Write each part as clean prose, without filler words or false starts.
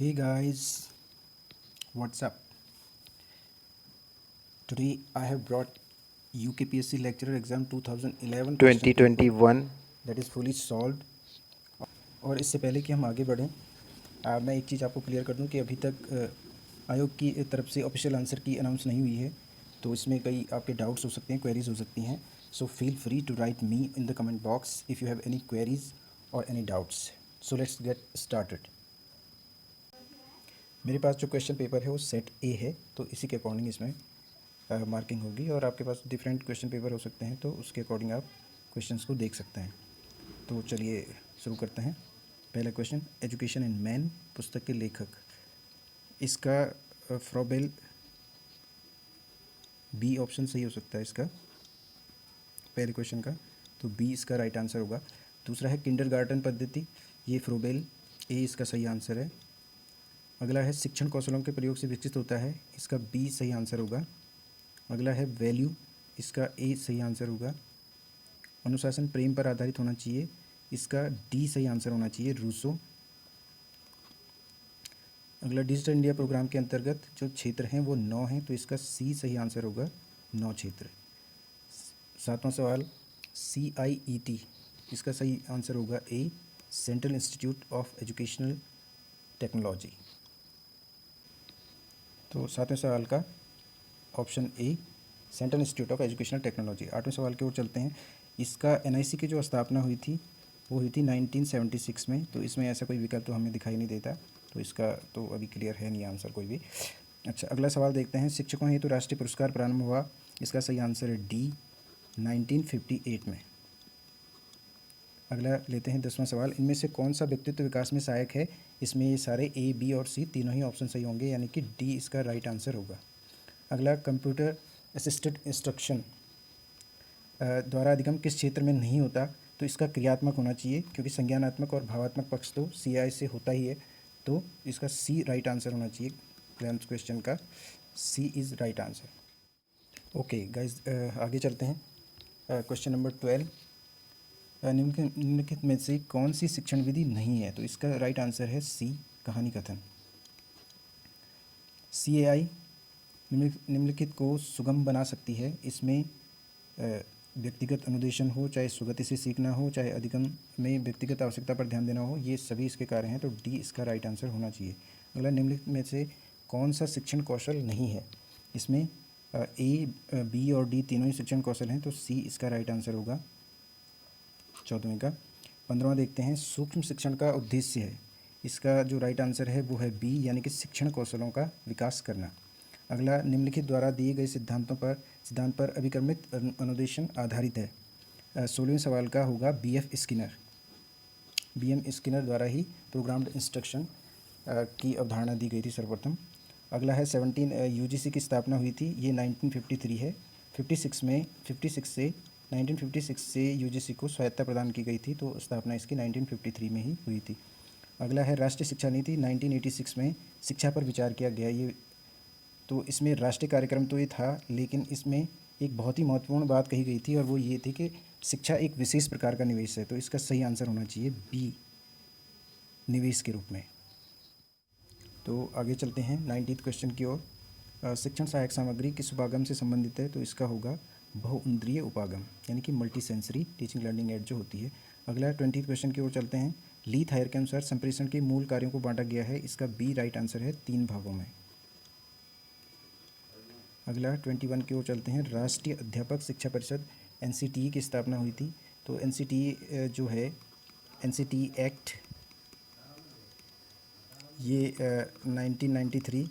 Hey guys, what's up? Today I have brought UKPSC Lecturer Exam 2011 question paper 2021 that is fully solved। और इससे पहले कि हम आगे बढ़ें, मैं एक चीज़ आपको क्लियर कर दूं कि अभी तक आयोग की तरफ से ऑफिशियल आंसर की अनाउंस नहीं हुई है, तो इसमें कई आपके डाउट्स हो सकते हैं, क्वेरीज हो सकती हैं। So feel free to write me in the comment box if you have any queries और any doubts. So let's get started. मेरे पास जो क्वेश्चन पेपर है वो सेट ए है, तो इसी के अकॉर्डिंग इसमें मार्किंग होगी। और आपके पास डिफरेंट क्वेश्चन पेपर हो सकते हैं, तो उसके अकॉर्डिंग आप क्वेश्चंस को देख सकते हैं। तो चलिए शुरू करते हैं। पहला क्वेश्चन, एजुकेशन इन मैन पुस्तक के लेखक, इसका फ्रॉबेल बी ऑप्शन सही हो सकता है इसका, पहले क्वेश्चन का, तो बी इसका राइट आंसर होगा। दूसरा है किंडरगार्टन पद्धति, ये फ्रोबेल ए इसका सही आंसर है। अगला है शिक्षण कौशलों के प्रयोग से विकसित होता है, इसका बी सही आंसर होगा। अगला है वैल्यू, इसका ए सही आंसर होगा। अनुशासन प्रेम पर आधारित होना चाहिए, इसका डी सही आंसर होना चाहिए, रूसो। अगला डिजिटल इंडिया प्रोग्राम के अंतर्गत जो क्षेत्र हैं वो 9 हैं, तो इसका सी सही आंसर होगा, 9 क्षेत्र। सातवां सवाल, CIET, इसका सही आंसर होगा A, Central Institute of Educational Technology. तो सातवें सवाल का option A, Central Institute of Educational Technology. आठवें सवाल की ओर चलते हैं। इसका NIC की जो स्थापना हुई थी वो हुई थी 1976 में, तो इसमें ऐसा कोई विकल्प तो हमें दिखाई नहीं देता, तो इसका तो अभी क्लियर है नहीं आंसर कोई भी। अच्छा, अगला सवाल देखते हैं। शिक्षकों हेतु राष्ट्रीय पुरस्कार प्रारंभ हुआ, इसका सही आंसर है डी, 1958 में। अगला लेते हैं 10वां सवाल। इनमें से कौन सा व्यक्तित्व विकास में सहायक है? इसमें ये सारे ए, बी और सी तीनों ही ऑप्शन सही होंगे, यानी कि डी इसका राइट आंसर होगा। अगला, कंप्यूटर असिस्टेड इंस्ट्रक्शन द्वारा अधिगम किस क्षेत्र में नहीं होता? तो इसका क्रियात्मक होना चाहिए, क्योंकि संज्ञानात्मक और भावात्मक पक्ष तो CI से होता ही है, तो इसका सी राइट आंसर होना चाहिए। 11th क्वेश्चन का C is right answer. Okay guys, आगे चलते हैं। क्वेश्चन नंबर 12, निम्नलिखित में से कौन सी शिक्षण विधि नहीं है? तो इसका राइट आंसर है सी, कहानी कथन। CAI निम्नलिखित को सुगम बना सकती है, इसमें व्यक्तिगत अनुदेशन हो, चाहे सुगति से सीखना हो, चाहे अधिगम में व्यक्तिगत आवश्यकता पर ध्यान देना हो, ये सभी इसके कार्य हैं, तो डी इसका राइट आंसर होना चाहिए। अगला, निम्नलिखित में से कौन सा शिक्षण कौशल नहीं है? इसमें ए, बी और डी तीनों ही शिक्षण कौशल हैं, तो सी इसका राइट आंसर होगा 14वें का। 15वां देखते हैं। सूक्ष्म शिक्षण का उद्देश्य है, इसका जो राइट आंसर है वो है बी, यानी कि शिक्षण कौशलों का विकास करना। अगला, निम्नलिखित द्वारा दिए गए सिद्धांत पर अभिक्रमित अनुदेशन आधारित है। 16वें सवाल का होगा BF स्किनर, BM स्किनर द्वारा ही प्रोग्राम्ड इंस्ट्रक्शन की अवधारणा दी गई थी सर्वप्रथम। अगला है 17, UGC की स्थापना हुई थी, ये 1953 है। 56 से 1956 से UGC को स्वायत्ता प्रदान की गई थी, तो स्थापना इसकी 1953 में ही हुई थी। अगला है राष्ट्रीय शिक्षा नीति, 1986 में शिक्षा पर विचार किया गया। ये तो इसमें राष्ट्रीय कार्यक्रम तो ये था, लेकिन इसमें एक बहुत ही महत्वपूर्ण बात कही गई थी, और वो ये थी कि शिक्षा एक विशेष प्रकार का निवेश है, तो इसका सही आंसर होना चाहिए बी, निवेश के रूप में। तो आगे चलते हैं 19th क्वेश्चन की ओर। शिक्षण सहायक सामग्री किस उपागम से संबंधित है? तो इसका होगा बहुइंद्रिय उपागम, यानी कि multi sensory teaching learning aid जो होती है। अगला 20th क्वेश्चन की ओर चलते हैं। लीथ हायर के अनुसार संप्रेषण के मूल कार्यों को बांटा गया है, इसका बी राइट आंसर है 3 भागों में। अगला 21 की ओर चलते हैं। राष्ट्रीय अध्यापक शिक्षा परिषद NCTE की स्थापना हुई थी, तो NCTE जो है NCTE एक्ट, ये 1993,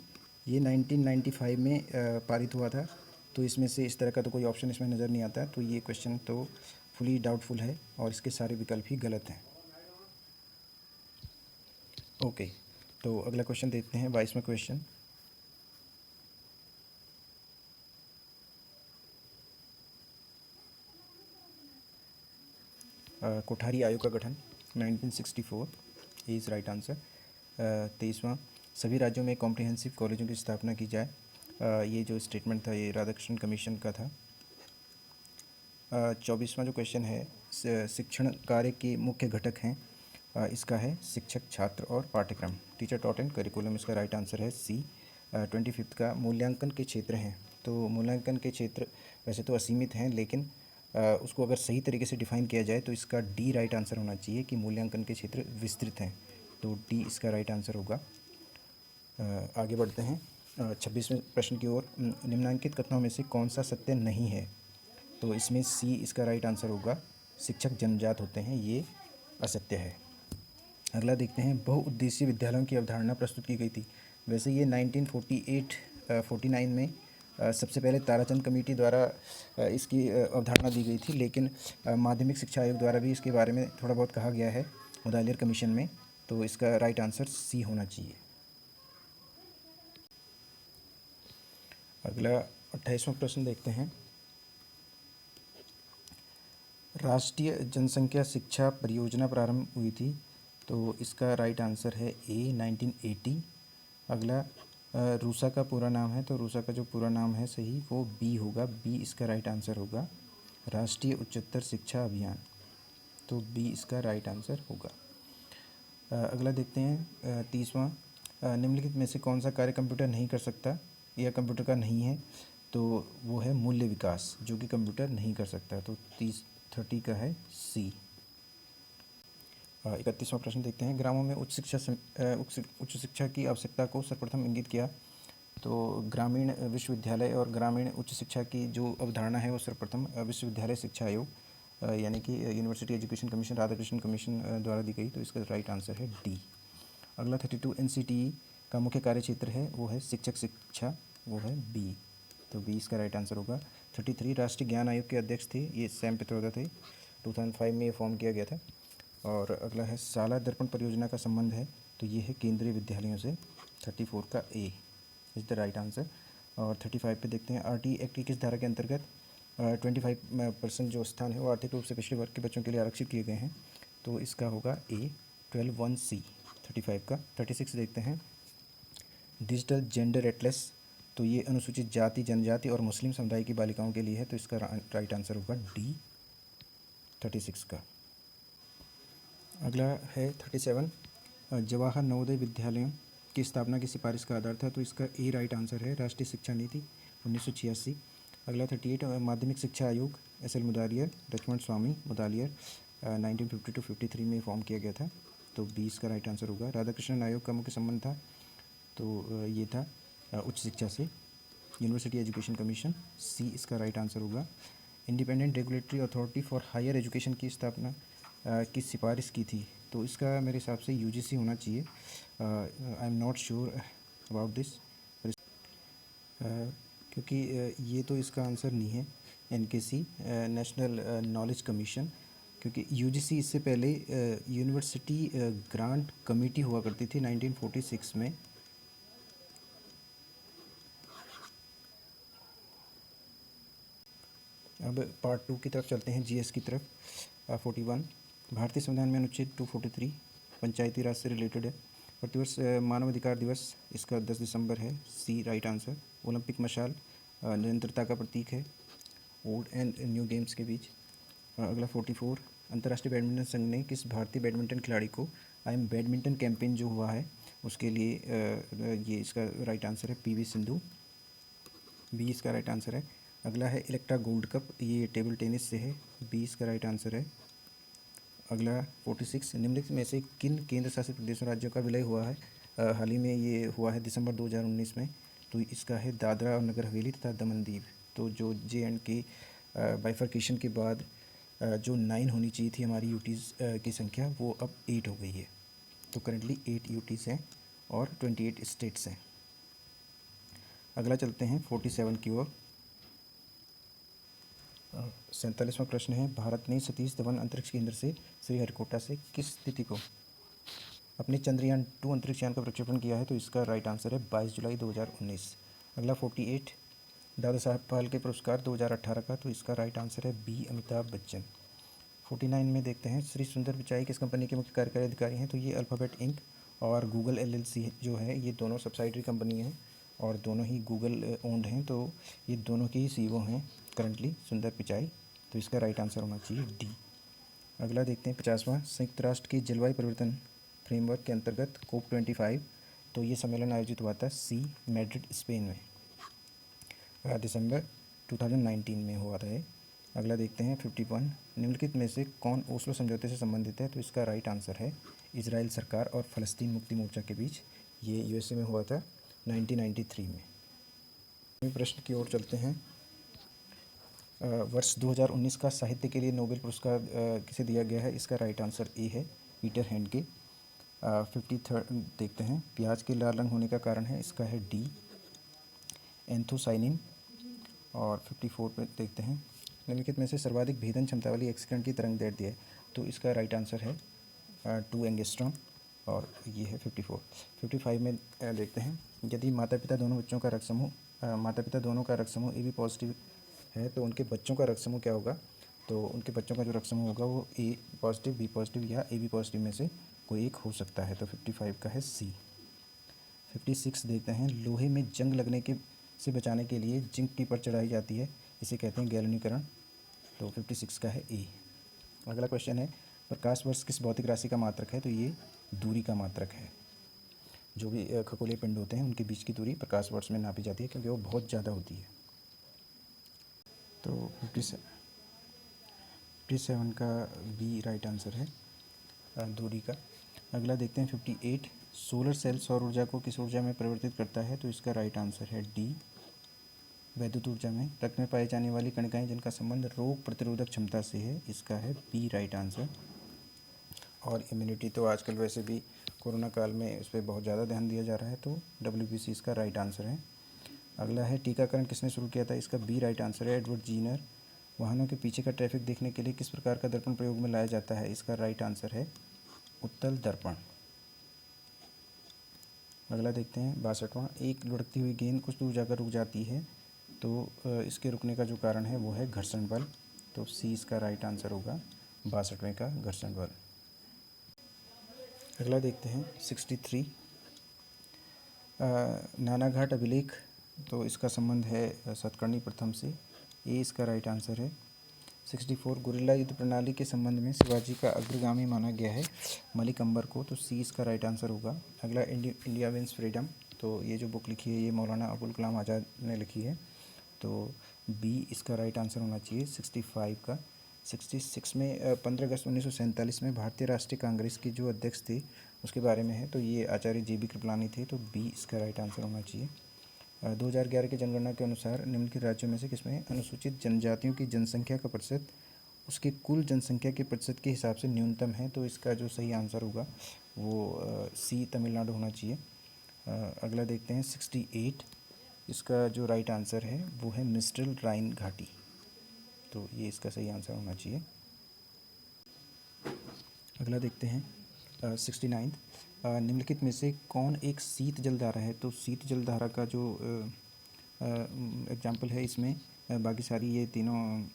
ये 1995 में पारित हुआ था, तो इसमें से इस तरह का तो कोई ऑप्शन इसमें नज़र नहीं आता, तो ये क्वेश्चन तो फुली डाउटफुल है और इसके सारे विकल्प ही गलत हैं। ओके, तो अगला क्वेश्चन देखते हैं, 22वां क्वेश्चन। कोठारी आयोग का गठन 1964 इज़ राइट आंसर। 23वां, सभी राज्यों में कॉम्प्रिहेंसिव कॉलेजों की स्थापना की जाए, ये जो स्टेटमेंट था ये राधाकृष्णन कमीशन का था। 24वां जो क्वेश्चन है, शिक्षण कार्य के मुख्य घटक हैं, इसका है शिक्षक, छात्र और पाठ्यक्रम, टीचर टॉट एंड करिकुलम, इसका राइट आंसर है सी। 25 का मूल्यांकन के क्षेत्र हैं। तो मूल्यांकन के क्षेत्र वैसे तो असीमित हैं, लेकिन उसको अगर सही तरीके से डिफाइन किया जाए तो इसका डी राइट आंसर होना चाहिए कि मूल्यांकन के क्षेत्र विस्तृत हैं। तो डी इसका राइट आंसर होगा। आगे बढ़ते हैं 26वें प्रश्न की ओर। निम्नलिखित कथनों में से कौन सा सत्य नहीं है? तो इसमें सी इसका राइट आंसर होगा। शिक्षक जन्मजात होते हैं, ये असत्य है। अगला देखते हैं, बहुउद्देशीय विद्यालयों की अवधारणा प्रस्तुत की गई थी। वैसे ये 1949 में सबसे पहले ताराचंद कमेटी द्वारा इसकी अवधारणा दी गई थी, लेकिन माध्यमिक शिक्षा आयोग द्वारा भी इसके बारे में थोड़ा बहुत कहा गया है मुदालियर कमीशन में। तो इसका राइट आंसर सी होना चाहिए। अगला 28वां प्रश्न देखते हैं। राष्ट्रीय जनसंख्या शिक्षा परियोजना प्रारंभ हुई थी, तो इसका राइट आंसर है ए 1980। अगला रूसा का पूरा नाम है, तो रूसा का जो पूरा नाम है सही वो बी होगा, बी इसका राइट आंसर होगा, राष्ट्रीय उच्चतर शिक्षा अभियान। तो बी इसका राइट आंसर होगा। अगला देखते हैं 30वां, निम्नलिखित में से कौन सा कार्य कंप्यूटर नहीं कर सकता या कंप्यूटर का नहीं है? तो वो है मूल्य विकास, जो कि कंप्यूटर नहीं कर सकता। तो 30 का है सी। 31वां प्रश्न देखते हैं, ग्रामों में उच्च शिक्षा की आवश्यकता को सर्वप्रथम इंगित किया। तो ग्रामीण विश्वविद्यालय और ग्रामीण उच्च शिक्षा की जो अवधारणा है वो सर्वप्रथम विश्वविद्यालय शिक्षा आयोग यानी कि university education commission, Radhakrishnan commission द्वारा दी गई। तो इसका राइट आंसर है डी। अगला 32 NCTE का मुख्य कार्य क्षेत्र है वो है शिक्षक शिक्षा, वो है बी। तो बी इसका राइट आंसर होगा। 33 राष्ट्रीय ज्ञान आयोग के अध्यक्ष थे, ये सैम पित्रोदा थे। 2005 में ये फॉर्म किया गया था। और अगला है शाला दर्पण परियोजना का संबंध है, तो ये है केंद्रीय विद्यालयों से। 34 का A is the right answer. और 35 पे देखते हैं, RT एक्ट की किस धारा के अंतर्गत 25% जो स्थान है वो आर्थिक रूप से पिछड़े वर्ग के बच्चों के लिए आरक्षित किए गए हैं? तो इसका होगा ए 12(1)(c) 35 का। 36 देखते हैं, डिजिटल जेंडर एटलस, तो ये अनुसूचित जाति, जनजाति और मुस्लिम समुदाय की बालिकाओं के लिए है। तो इसका राइट आंसर होगा डी 36 का। अगला है 37, जवाहर नवोदय विद्यालयों की स्थापना की सिफारिश का आधार था। तो इसका ए राइट आंसर है, राष्ट्रीय शिक्षा नीति 1986। अगला 38, माध्यमिक शिक्षा आयोग SL मुदालियर, लक्ष्मण स्वामी मुदालियर 1952-53 में फॉर्म किया गया था। तो 20 का राइट आंसर होगा। राधाकृष्णन आयोग का मुख्य संबंध था, तो ये था उच्च शिक्षा से, यूनिवर्सिटी एजुकेशन कमीशन, सी इसका राइट आंसर होगा। Independent regulatory authority for higher education की स्थापना की सिफारिश की थी, तो इसका मेरे हिसाब से UGC होना चाहिए। I am not sure about this, क्योंकि ये तो इसका आंसर नहीं है। NKC नेशनल नॉलेज कमीशन, क्योंकि UGC इससे पहले यूनिवर्सिटी ग्रांट कमेटी हुआ करती थी 1946 में। अब पार्ट 2 की तरफ चलते हैं, GS की तरफ। 41, भारतीय संविधान में अनुच्छेद 243 पंचायती राज से रिलेटेड है। प्रतिवर्ष मानवाधिकार दिवस इसका 10 दिसंबर है, सी राइट आंसर। ओलंपिक मशाल निरंतरता का प्रतीक है ओल्ड एंड न्यू गेम्स के बीच। अगला 44, अंतर्राष्ट्रीय बैडमिंटन संघ ने किस भारतीय बैडमिंटन खिलाड़ी को आई एम बैडमिंटन कैंपेन जो हुआ है उसके लिए ये इसका राइट आंसर है PV सिंधु, बी इसका राइट आंसर है। अगला है इलेक्ट्रा गोल्ड कप, ये टेबल टेनिस से है, बी इसका राइट आंसर है। अगला 46, निम्नलिखित में से किन केंद्र शासित प्रदेशों राज्यों का विलय हुआ है? हाल ही में ये हुआ है दिसंबर 2019 में। तो इसका है दादरा और नगर हवेली तथा दमन दीव। तो जो J&K बाइफर्केशन के बाद जो 9 होनी चाहिए थी हमारी यूटीज़ की संख्या, वो अब 8 हो गई है। तो करंटली 8 यूटीज़ हैं और 28 स्टेट्स हैं। अगला चलते हैं 47 की ओर। 47वां प्रश्न है, भारत ने सतीश धवन अंतरिक्ष केंद्र से श्रीहरिकोटा से किस तिथि को अपने चंद्रयान-2 अंतरिक्ष यान का प्रक्षेपण किया है? तो इसका राइट आंसर है 22 जुलाई 2019। अगला 48, दादा साहब फाल्के पुरस्कार 2018 का, तो इसका राइट आंसर है बी अमिताभ बच्चन। 49 में देखते हैं, श्री सुंदर पिचाई किस कंपनी के मुख्य कार्यकारी अधिकारी हैं? तो ये अल्फ़ाबेट इंक और गूगल LLC जो है, ये दोनों सब्सिडरी कंपनी हैं और दोनों ही गूगल ओन्ड हैं। तो ये दोनों के ही CEO हैं करंटली सुंदर पिचाई। तो इसका राइट आंसर होना चाहिए डी। अगला देखते हैं 50वां संयुक्त राष्ट्र के जलवायु परिवर्तन फ्रेमवर्क के अंतर्गत COP25, तो ये सम्मेलन आयोजित हुआ था मैड्रिड स्पेन में दिसंबर 2019 में हुआ था ये। अगला देखते हैं 51, निम्नलिखित में से कौन ओस्लो समझौते से संबंधित है? तो इसका राइट आंसर है इजराइल सरकार और फ़लस्तीन मुक्ति मोर्चा के बीच। ये यूएसए में हुआ था 1993 में। प्रश्न की ओर चलते हैं। वर्ष 2019 का साहित्य के लिए नोबेल पुरस्कार किसे दिया गया है? इसका राइट आंसर ए है पीटर हैंडके। 53 देखते हैं, प्याज के लाल रंग होने का कारण है? इसका है डी एंथोसाइनिन। और 54 पे देखते हैं, निम्नलिखित में से सर्वाधिक भेदन क्षमता वाली एक्सीकरण की तरंग दैर्ध्य है? तो इसका राइट आंसर है 2 एंगस्ट्रॉम और ये है 54। 55 में देखते हैं, यदि माता पिता दोनों का रक्त समूह ए बी पॉजिटिव है तो उनके बच्चों का रक्त समूह क्या होगा? तो उनके बच्चों का जो रक्त समूह होगा वो ए पॉजिटिव, बी पॉजिटिव या ए बी पॉजिटिव में से कोई एक हो सकता है। तो 55 का है सी। 56 देखते हैं, लोहे में जंग लगने के से बचाने के लिए जिंक टी पर चढ़ाई जाती है, इसे कहते हैं गैल्वेनीकरण। तो 56 का है ए। अगला क्वेश्चन है, प्रकाश वर्ष किस भौतिक राशि का मात्रक है? तो ये दूरी का मात्रक है। जो भी खगोलीय पिंड होते हैं उनके बीच की दूरी प्रकाश वर्ष में नापी जाती है, क्योंकि वो बहुत ज़्यादा होती है। तो 57 का बी राइट आंसर है दूरी का। अगला देखते हैं 58, सोलर सेल सौर ऊर्जा को किस ऊर्जा में परिवर्तित करता है? तो इसका राइट आंसर है डी वैद्युत ऊर्जा में। रक्त में पाई जाने वाली कणिकाएं जिनका संबंध रोग प्रतिरोधक क्षमता से है, इसका है बी राइट आंसर। और इम्यूनिटी तो आजकल वैसे भी कोरोना काल में उस पर बहुत ज़्यादा ध्यान दिया जा रहा है, तो WBC इसका राइट आंसर है। अगला है, टीकाकरण किसने शुरू किया था? इसका बी राइट आंसर है एडवर्ड जीनर। वाहनों के पीछे का ट्रैफिक देखने के लिए किस प्रकार का दर्पण प्रयोग में लाया जाता है? इसका राइट आंसर है उत्तल दर्पण। अगला देखते हैं 62वां, एक लुढ़कती हुई गेंद कुछ दूर जाकर रुक जाती है, तो इसके रुकने का जो कारण है वो है घर्षण बल। तो सी इसका राइट आंसर होगा 62वें का घर्षण बल। अगला देखते हैं 63, नानाघाट अभिलेख, तो इसका संबंध है सतकर्णी प्रथम से, ए इसका राइट आंसर है। 64, गुरिल्ला युद्ध प्रणाली के संबंध में शिवाजी का अग्रगामी माना गया है मलिक अंबर को, तो सी इसका राइट आंसर होगा। अगला इंडिया विंस फ्रीडम, तो ये जो बुक लिखी है ये मौलाना अबुल कलाम आज़ाद ने लिखी है, तो बी इसका राइट आंसर होना चाहिए 65 का। 66 में 15 अगस्त 1947 में भारतीय राष्ट्रीय कांग्रेस के जो अध्यक्ष थे उसके बारे में है, तो ये आचार्य JB कृपलानी थे, तो बी इसका राइट आंसर होना चाहिए। 2011 की जनगणना के अनुसार निम्नलिखित राज्यों में से किसमें अनुसूचित जनजातियों की जनसंख्या का प्रतिशत उसके कुल जनसंख्या के प्रतिशत के हिसाब से न्यूनतम है? तो इसका जो सही आंसर होगा वो सी तमिलनाडु होना चाहिए। अगला देखते हैं 68, इसका जो राइट आंसर है वो है मिस्ट्रल राइन घाटी, तो ये इसका सही आंसर होना चाहिए। अगला देखते हैं 69, निम्नलिखित में से कौन एक शीत जलधारा है? तो शीत जलधारा का जो एग्जाम्पल है इसमें बाकी सारी ये तीनों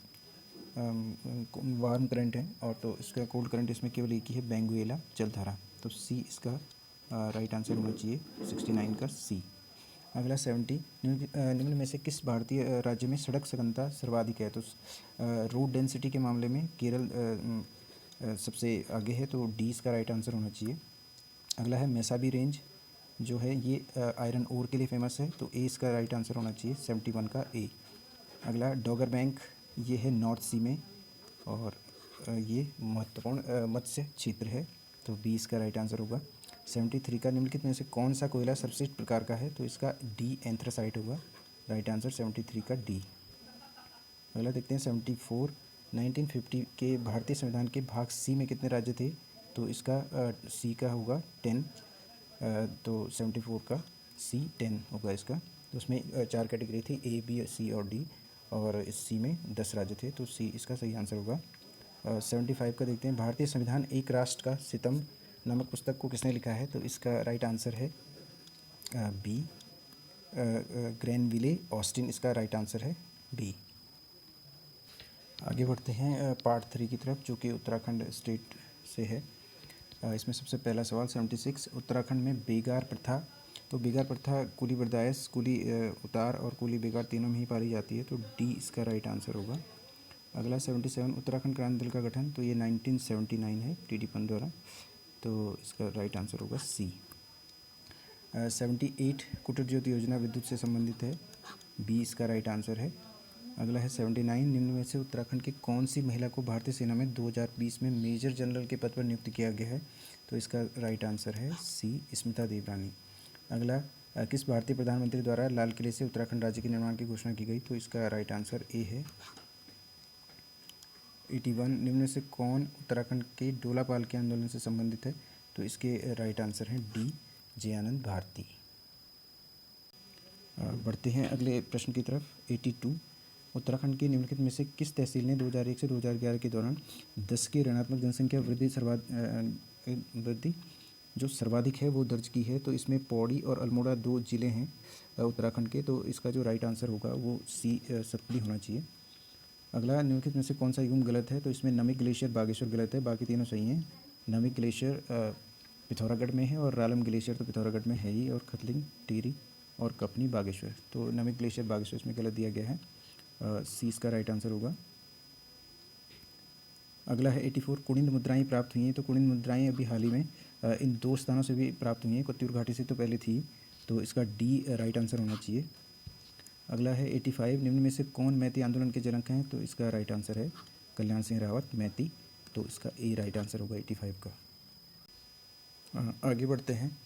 वार्म करंट है, और तो इसका कोल्ड करंट इसमें केवल एक ही है, बेंगुएला जलधारा। तो सी इसका राइट आंसर होना चाहिए 69 का सी। अगला 70, निम्न में से किस भारतीय राज्य में सड़क सघनता सर्वाधिक है? तो रोड डेंसिटी के मामले में केरल सबसे आगे है, तो डी इसका राइट आंसर होना चाहिए। अगला है मैसाबी रेंज, जो है ये आयरन ओर के लिए फेमस है, तो ए इसका राइट आंसर होना चाहिए 71 का ए। अगला डॉगर बैंक, ये है नॉर्थ सी में, और ये महत्वपूर्ण मत्स्य क्षेत्र है, तो बी इसका राइट आंसर होगा। 73 का, निम्नलिखित में से कौन सा कोयला सर्वश्रेष्ठ प्रकार का है? तो इसका डी एंथ्रासाइट होगा, राइट आंसर 73 का डी। अगला देखते हैं 74, 1950 के भारतीय संविधान के भाग सी में कितने राज्य थे? तो इसका सी का होगा 10, तो 74 का सी 10 होगा इसका। तो उसमें 4 कैटेगरी थी, ए बी सी और डी, और इस सी में 10 राज्य थे, तो सी इसका सही आंसर होगा। 75 का देखते हैं, भारतीय संविधान एक राष्ट्र का सितम नामक पुस्तक को किसने लिखा है? तो इसका राइट आंसर है बी ग्रैनविले ऑस्टिन, इसका राइट आंसर है बी। आगे बढ़ते हैं पार्ट 3 की तरफ, जो कि उत्तराखंड स्टेट से है। इसमें सबसे पहला सवाल 76, उत्तराखंड में बेगार प्रथा, तो बेगार प्रथा कुली बर्दायश, कुली उतार और कुली बेगार तीनों में ही पाई जाती है, तो डी इसका राइट आंसर होगा। अगला 77 उत्तराखंड क्रांति दल का गठन, तो ये 1979 है टी.डी. पंत द्वारा, तो इसका राइट आंसर होगा सी। 78 कुटीर ज्योति योजना विद्युत से संबंधित है, बी इसका राइट आंसर है। अगला है 79 निम्न में से उत्तराखंड की कौन सी महिला को भारतीय सेना में 2020 में मेजर जनरल के पद पर नियुक्त किया गया है, तो इसका राइट आंसर है सी स्मिता देवरानी। अगला किस भारतीय प्रधानमंत्री द्वारा लाल किले से उत्तराखंड राज्य के निर्माण की घोषणा की गई, तो इसका राइट आंसर ए है। 81 निम्न में से कौन उत्तराखंड के डोला पाल के आंदोलन से संबंधित है, तो इसके राइट आंसर हैं डी जे आनंद भारती। बढ़ते हैं अगले प्रश्न की तरफ। 82 उत्तराखंड के निम्नलिखित में से किस तहसील ने 2001 से 2011 के दौरान 10 की ऋणात्मक जनसंख्या वृद्धि जो सर्वाधिक है वो दर्ज की है, तो इसमें पौड़ी और अल्मोड़ा 2 जिले हैं उत्तराखंड के, तो इसका जो राइट आंसर होगा वो सी सतपुड़ी होना चाहिए। अगला निम्नलिखित में से कौन सा युग्म गलत है, तो इसमें नमिक ग्लेशियर बागेश्वर गलत है, बाकी तीनों सही हैं। नमिक ग्लेशियर पिथौरागढ़ में है और रालम ग्लेशियर तो पिथौरागढ़ में है ही, और खतलिंग टिहरी और कपनी बागेश्वर, तो नमिक ग्लेशियर बागेश्वर इसमें गलत दिया गया है, सी इसका राइट आंसर होगा। अगला है 84 कुणिंद मुद्राएं प्राप्त हुई हैं, तो कुणिंद मुद्राएं अभी हाल ही में इन 2 स्थानों से भी प्राप्त हुई हैं, कत्यूर घाटी से तो पहले थी, तो इसका डी राइट आंसर होना चाहिए। अगला है 85 निम्न में से कौन मैती आंदोलन के जनक हैं, तो इसका राइट आंसर है कल्याण सिंह रावत मैती, तो इसका ए राइट आंसर होगा 85 का। आगे बढ़ते हैं।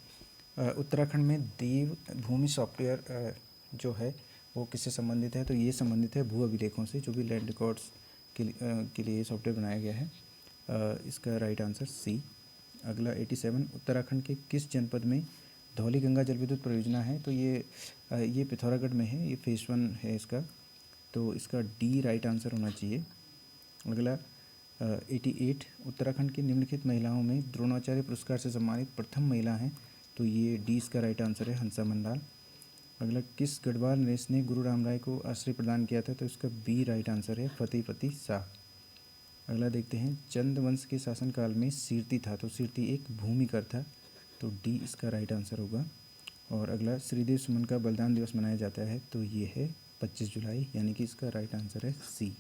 उत्तराखंड में देव भूमि सॉफ्टवेयर जो है वो किससे संबंधित है, तो ये संबंधित है भू अभिलेखों से, जो भी लैंड रिकॉर्ड्स के लिए सॉफ्टवेयर बनाया गया है, इसका राइट आंसर सी। अगला 87 उत्तराखंड के किस जनपद में धौली गंगा जल विद्युत परियोजना है, तो ये पिथौरागढ़ में है, ये फेज 1 है इसका, तो इसका डी राइट आंसर होना चाहिए। अगला 88 उत्तराखंड की निम्नलिखित महिलाओं में द्रोणाचार्य पुरस्कार से सम्मानित प्रथम महिला हैं, तो ये डी इसका राइट आंसर है हंसा मंडाल। अगला किस गढ़वाल नरेश ने गुरु राम राय को आश्रय प्रदान किया था, तो इसका बी राइट आंसर है फतेहपति शाह। अगला देखते हैं चंद वंश के शासनकाल में सीरती था, तो सीरती एक भूमिकर था, तो डी इसका राइट आंसर होगा। और अगला श्रीदेव सुमन का बलिदान दिवस मनाया जाता है, तो ये है 25 जुलाई, यानी कि इसका राइट आंसर है सी।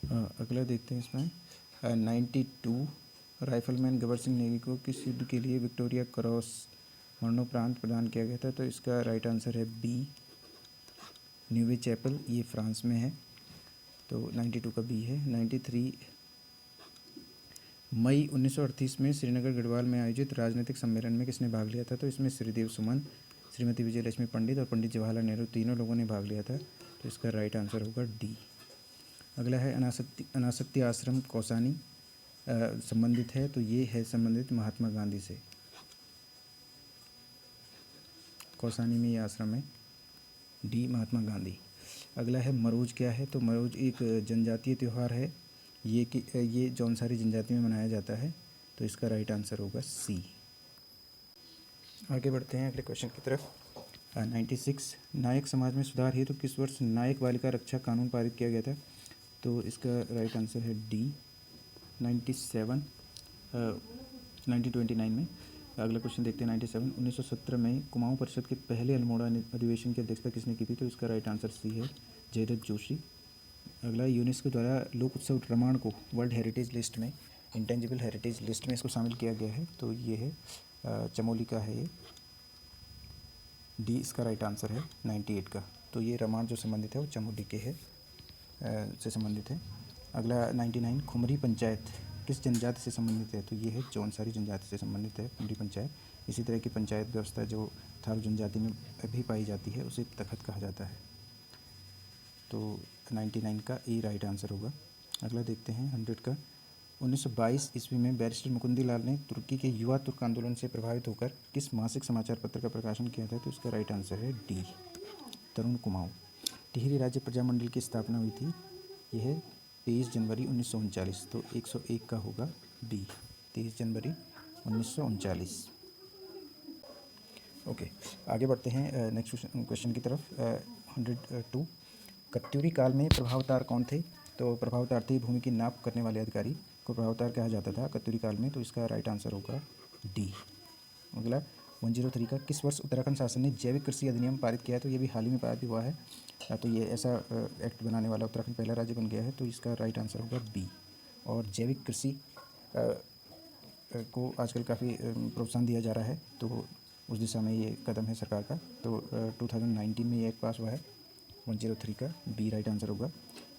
अगला देखते हैं इसमें 92 राइफलमैन गबर सिंह नेगी को किस युद्ध के लिए विक्टोरिया क्रॉस मरणोपरांत प्रदान किया गया था, तो इसका राइट आंसर है बी न्यूवे चैपल, ये फ्रांस में है, तो 92 का बी है। 93 मई 1938 में श्रीनगर गढ़वाल में आयोजित राजनीतिक सम्मेलन में किसने भाग लिया था, तो इसमें श्रीदेव सुमन, श्रीमती विजयलक्ष्मी पंडित और पंडित जवाहरलाल नेहरू तीनों लोगों ने भाग लिया था, तो इसका राइट आंसर होगा डी। अगला है अनासक्ति आश्रम कौसानी संबंधित है, तो ये है संबंधित महात्मा गांधी से, कौसानी में ये आश्रम है, डी महात्मा गांधी। अगला है मरोज क्या है, तो मरोज एक जनजातीय त्यौहार है, ये जौनसारी जनजाति में मनाया जाता है, तो इसका राइट आंसर होगा सी। आगे बढ़ते हैं अगले क्वेश्चन की तरफ। 96 नायक समाज में सुधार हेतु तो किस वर्ष नायक बालिका रक्षा कानून पारित किया गया था, तो इसका राइट आंसर है डी 1929 में। अगला क्वेश्चन देखते हैं 97 1917 में कुमाऊं परिषद के पहले अल्मोड़ा अधिवेशन की अध्यक्षता किसने की थी, तो इसका राइट आंसर सी है जयदत्त जोशी। अगला यूनेस्को द्वारा लोक उत्सव रामायण को वर्ल्ड हेरिटेज लिस्ट में, इंटेंजिबल हेरिटेज लिस्ट में इसको शामिल किया गया है, तो ये है चमोली का है, ये डी इसका राइट आंसर है 98 का, तो ये रामायण जो संबंधित है वो चमोली के है से संबंधित है। अगला 99 खुमरी पंचायत किस जनजाति से संबंधित है, तो ये है जौनसारी जनजाति से संबंधित है खुमरी पंचायत। इसी तरह की पंचायत व्यवस्था जो थारू जनजाति में भी पाई जाती है उसे तखत कहा जाता है, तो 99 का ए राइट आंसर होगा। अगला देखते हैं 100 का 1922 ईस्वी में बैरिस्टर मुकुंदी लाल ने तुर्की के युवा तुर्क आंदोलन से प्रभावित होकर किस मासिक समाचार पत्र का प्रकाशन किया था, तो इसका राइट आंसर है डी तरुण कुमाऊं। टिहरी राज्य प्रजामंडल की स्थापना हुई थी, यह है 23 जनवरी 1939, तो 101 का होगा बी 23 जनवरी 1939। ओके, आगे बढ़ते हैं नेक्स्ट क्वेश्चन की तरफ। 102 कत्यूरी काल में प्रभावतार कौन थे, तो प्रभावतार थे भूमि की नाप करने वाले अधिकारी को प्रभावतार कहा जाता था कत्यूरी काल में, तो इसका राइट आंसर होगा डी। अगला 103 का, किस वर्ष उत्तराखंड शासन ने जैविक कृषि अधिनियम पारित किया है? तो ये भी हाल ही में पारित हुआ है। तो ये ऐसा एक्ट बनाने वाला उत्तराखंड पहला राज्य बन गया है, तो इसका राइट आंसर होगा बी। और जैविक कृषि को आजकल काफ़ी प्रोत्साहन दिया जा रहा है, तो उस दिशा में ये कदम है सरकार का। तो 2019 में ये एक्ट पास हुआ है। 103 का बी राइट आंसर होगा।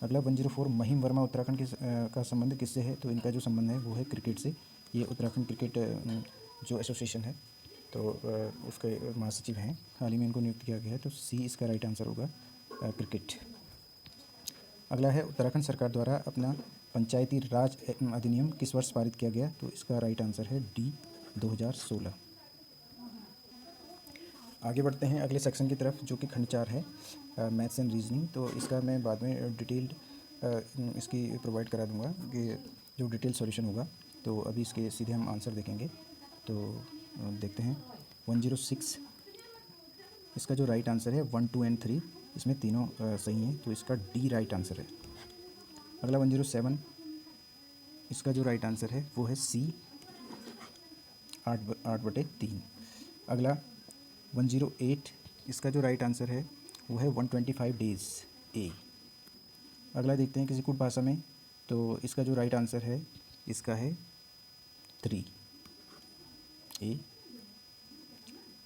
अगला 104, महिम वर्मा उत्तराखंड का संबंध किससे है? तो इनका जो संबंध है वो है क्रिकेट से। ये उत्तराखंड क्रिकेट जो एसोसिएशन है, तो उसके महासचिव हैं। हाल ही में इनको नियुक्त किया गया है, तो सी इसका राइट आंसर होगा, क्रिकेट। अगला है उत्तराखंड सरकार द्वारा अपना पंचायती राज अधिनियम किस वर्ष पारित किया गया? तो इसका राइट आंसर है डी, 2016। आगे बढ़ते हैं अगले सेक्शन की तरफ, जो कि खंड 4 है, मैथ्स एंड रीजनिंग। तो इसका मैं बाद में डिटेल्ड इसकी प्रोवाइड करा दूंगा कि जो डिटेल सॉल्यूशन होगा। तो अभी इसके सीधे हम आंसर देखेंगे। तो देखते हैं 106, इसका जो राइट आंसर है 1, 2 एंड 3, इसमें तीनों सही हैं, तो इसका डी राइट आंसर है। अगला 107, इसका जो राइट आंसर है वो है सी, 8/3। अगला 108, इसका जो राइट आंसर है वो है 125 डेज, ए। अगला देखते हैं किसी कुछ भाषा में, तो इसका जो राइट आंसर है इसका है 3, ए।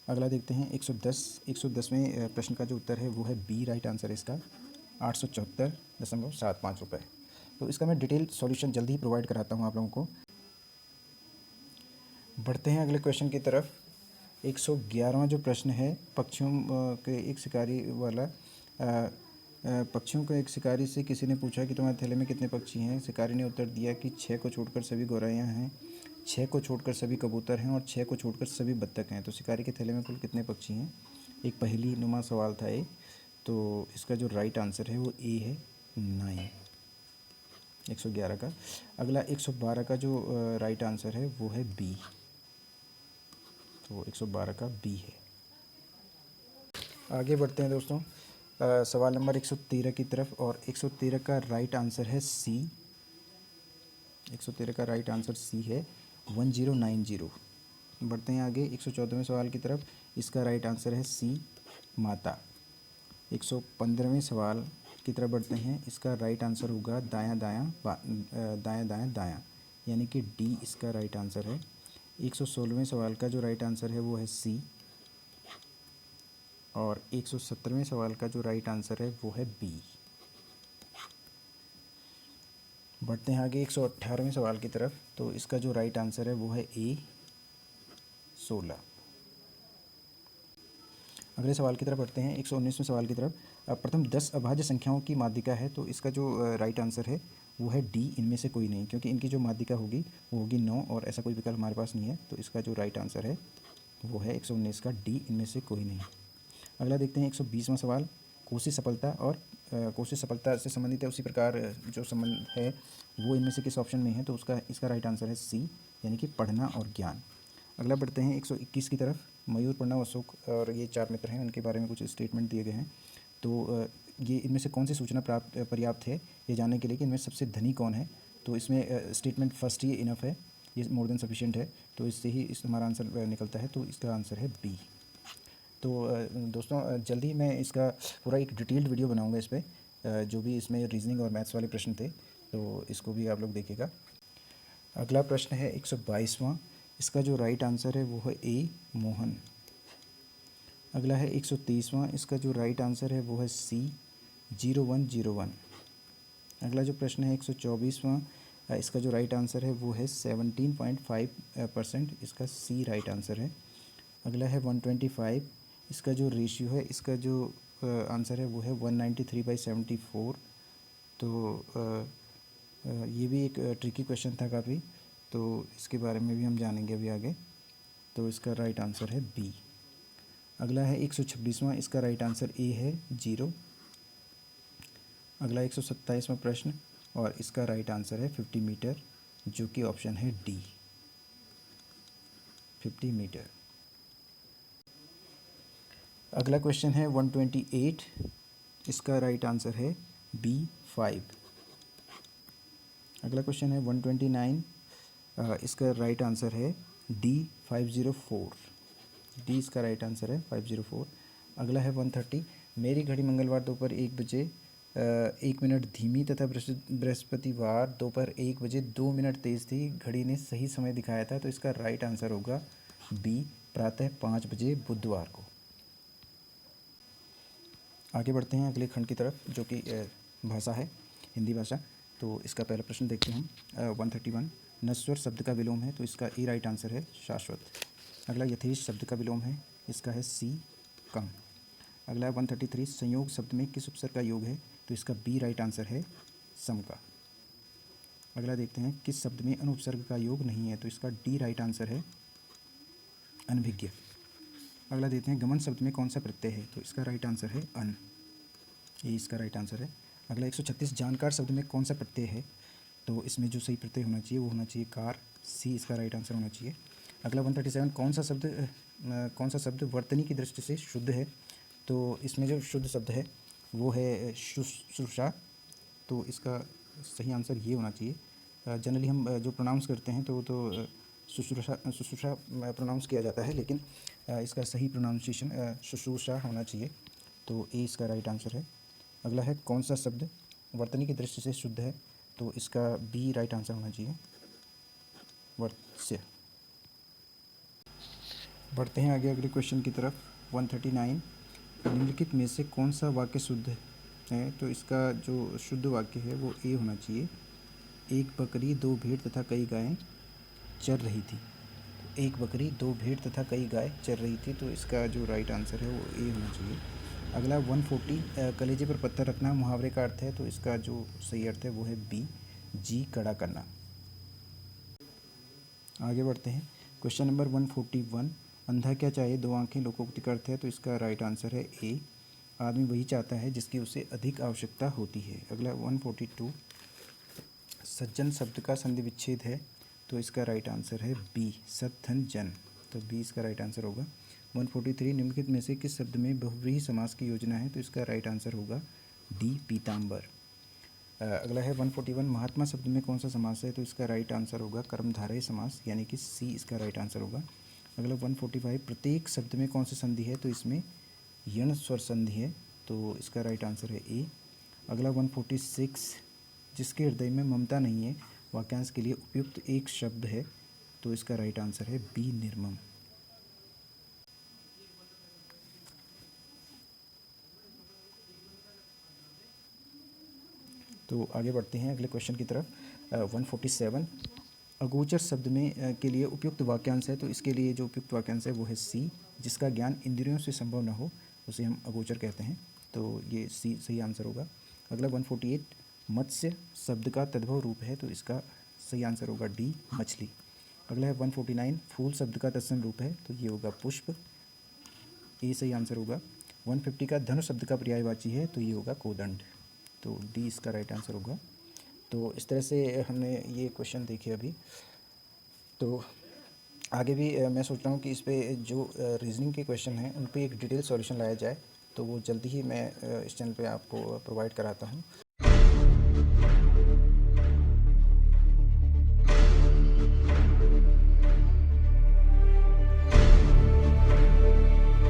अगला देखते हैं 110 प्रश्न का जो उत्तर है वो है बी राइट आंसर है इसका, 874.75 रुपये। तो इसका मैं डिटेल सॉल्यूशन जल्दी ही प्रोवाइड कराता हूँ आप लोगों को। बढ़ते हैं अगले क्वेश्चन की तरफ। 111वां जो प्रश्न है, पक्षियों के एक शिकारी वाला। पक्षियों के एक शिकारी से किसी ने पूछा कि तुम्हारे थैले में कितने पक्षी हैं? शिकारी ने उत्तर दिया कि 6 को छोड़कर सभी गौरैया हैं, 6 को छोड़कर सभी कबूतर हैं और 6 को छोड़कर सभी बत्तख हैं। तो शिकारी के थैले में कुल कितने पक्षी हैं? एक पहेली नुमा सवाल था ये। तो इसका जो राइट आंसर है वो ए है, 9, 111 का। अगला 112 का जो राइट आंसर है वो है बी, तो 112 का बी है। आगे बढ़ते हैं दोस्तों सवाल नंबर 113 की तरफ, और 113 का राइट आंसर है सी। 113 का राइट आंसर सी है, 1090। बढ़ते हैं आगे 114वें सवाल की तरफ। इसका राइट आंसर है सी, माता। 115वें सवाल की तरफ बढ़ते हैं। इसका राइट आंसर होगा दायां दायां दायां दायां दायां, यानी कि डी इसका राइट आंसर है। 116वें सवाल का जो राइट आंसर है वो है सी, और 117वें सवाल का जो राइट आंसर है वो है बी। बढ़ते हैं आगे 118वें सवाल की तरफ। तो इसका जो राइट आंसर है वो है ए, 16। अगले सवाल की तरफ बढ़ते हैं 119वें सवाल की तरफ। प्रथम 10 अभाज्य संख्याओं की माध्यिका है, तो इसका जो राइट आंसर है वो है डी, इनमें से कोई नहीं, क्योंकि इनकी जो माध्यिका होगी वो होगी 9, और ऐसा कोई विकल्प हमारे पास नहीं है। तो इसका जो राइट आंसर है वो है 119 का डी, इनमें से कोई नहीं। अगला देखते हैं 120वां सवाल, कोशिश सफलता, और कोशिश सफलता से संबंधित है, उसी प्रकार जो संबंध है वो इनमें से किस ऑप्शन में है? तो इसका राइट आंसर है सी, यानी कि पढ़ना और ज्ञान। अगला बढ़ते हैं 121 की तरफ। मयूर, प्रणव, अशोक और ये 4 मित्र हैं, उनके बारे में कुछ स्टेटमेंट दिए गए हैं। तो ये इनमें से कौन सी सूचना पर्याप्त है ये जानने के लिए कि इनमें सबसे धनी कौन है? तो इसमें स्टेटमेंट फर्स्ट ही इनफ है, ये मोर देन सफिशिएंट है, तो इससे ही हमारा आंसर निकलता है। तो इसका आंसर है बी। तो दोस्तों जल्दी मैं इसका पूरा एक डिटेल्ड वीडियो बनाऊंगा इस पर, जो भी इसमें रीजनिंग और मैथ्स वाले प्रश्न थे, तो इसको भी आप लोग देखिएगा। अगला प्रश्न है 122वां। इसका जो राइट आंसर है वो है ए, मोहन। अगला है 123वां। इसका जो राइट आंसर है वो है सी, 0101। अगला जो प्रश्न है 124वां। इसका जो राइट आंसर है वो है 17.5%, इसका सी राइट आंसर है। अगला है 125। इसका जो रेशियो है, इसका जो आंसर है वो है 193/74। तो ये भी एक ट्रिकी क्वेश्चन था काफ़ी, तो इसके बारे में भी हम जानेंगे अभी आगे। तो इसका राइट आंसर है बी। अगला है 126वां। इसका राइट आंसर ए है, 0। अगला 127वां प्रश्न, और इसका राइट आंसर है 50 मीटर, जो कि ऑप्शन है डी, 50 मीटर। अगला क्वेश्चन है 128। इसका राइट आंसर है बी, 5। अगला क्वेश्चन है 129। इसका राइट आंसर है डी, 504। डी इसका राइट आंसर है 504। अगला है 130, मेरी घड़ी मंगलवार दोपहर 1 बजे 1 मिनट धीमी तथा बृहस्पतिवार दोपहर 1 बजे 2 मिनट तेज़ थी, घड़ी ने सही समय दिखाया था, तो इसका राइट आंसर होगा बी प्रातः 5 बजे बुधवार को। आगे बढ़ते हैं अगले खंड की तरफ जो कि भाषा है, हिंदी भाषा। तो इसका पहला प्रश्न देखते हैं हम 131, नश्वर शब्द का विलोम है, तो इसका ए राइट आंसर है शाश्वत। अगला यथेष्ट शब्द का विलोम है, इसका है सी कम। अगला है 133, संयोग शब्द में किस उपसर्ग का योग है, तो इसका बी राइट आंसर है सम का। अगला देखते हैं किस शब्द में अनुपसर्ग का योग नहीं है, तो इसका डी राइट आंसर है अनभिज्ञ। अगला देखते हैं गमन शब्द में कौन सा प्रत्यय है, तो इसका राइट आंसर है अन, ये इसका राइट आंसर है। अगला 136, जानकार शब्द में कौन सा प्रत्यय है, तो इसमें जो सही प्रत्यय होना चाहिए वो होना चाहिए कार, सी इसका राइट आंसर होना चाहिए। अगला 137, कौन सा शब्द वर्तनी की दृष्टि से शुद्ध है, तो इसमें जो शुद्ध शब्द है वो है शुश्रूषा, तो इसका सही आंसर ये होना चाहिए। जनरली हम जो प्रोनाउंस करते हैं तो शुश्रूषा प्रोनाउंस किया जाता है, लेकिन इसका सही प्रोनाउंसिएशन शुश्रूषा होना चाहिए, तो ए इसका राइट आंसर है। अगला है कौन सा शब्द वर्तनी की दृष्टि से शुद्ध है, तो इसका बी राइट आंसर होना चाहिए वर्त्य। बढ़ते हैं आगे अगले क्वेश्चन की तरफ 139, निम्नलिखित में से कौन सा वाक्य शुद्ध है, तो इसका जो शुद्ध वाक्य है वो ए होना चाहिए, एक बकरी 2 भेड़ तथा कई गायें चर रही थी। एक बकरी 2 भेड़ तथा कई गाय चर रही थी, तो इसका जो राइट आंसर है वो ए होना चाहिए। अगला 140, कलेजे पर पत्थर रखना मुहावरे का अर्थ है, तो इसका जो सही अर्थ है वो है बी जी कड़ा करना। आगे बढ़ते हैं क्वेश्चन नंबर 141, अंधा क्या चाहे दो आंखें लोकोक्ति का अर्थ है, तो इसका राइट आंसर है ए, आदमी वही चाहता है जिसकी उसे अधिक आवश्यकता होती है। अगला 142, सज्जन शब्द का संधि विच्छेद है, तो इसका राइट आंसर है बी सत धन जन, तो बी इसका राइट आंसर होगा। 143, निम्नलिखित में से किस शब्द में बहुव्रीहि समास की योजना है, तो इसका राइट आंसर होगा डी पीताम्बर। अगला है 141, महात्मा शब्द में कौन सा समास है, तो इसका राइट आंसर होगा कर्मधारय समास, यानी कि सी इसका राइट आंसर होगा। अगला 145, प्रत्येक शब्द में कौन सी संधि है, तो इसमें यण स्वर संधि है, तो इसका राइट आंसर है ए। अगला 146, जिसके हृदय में ममता नहीं है वाक्यांश के लिए उपयुक्त एक शब्द है, तो इसका राइट आंसर है बी निर्मम। तो आगे बढ़ते हैं अगले क्वेश्चन की तरफ 147, अगोचर शब्द में के लिए उपयुक्त वाक्यांश है, तो इसके लिए जो उपयुक्त वाक्यांश है वो है सी, जिसका ज्ञान इंद्रियों से संभव न हो उसे हम अगोचर कहते हैं, तो ये सी सही आंसर होगा। अगला 148, मत्स्य शब्द का तद्भव रूप है, तो इसका सही आंसर होगा डी मछली। अगला है 149, फूल शब्द का तत्सम रूप है, तो ये होगा पुष्प, ए सही आंसर होगा। 150 का धनुष शब्द का पर्यायवाची है, तो ये होगा कोदंड, तो डी इसका राइट आंसर होगा। तो इस तरह से हमने ये क्वेश्चन देखे अभी, तो आगे भी मैं सोच रहा हूँ कि इस पे जो रीजनिंग के क्वेश्चन हैं उन पे एक डिटेल सॉल्यूशन लाया जाए, तो वो जल्दी ही मैं इस चैनल पे आपको प्रोवाइड कराता हूँ।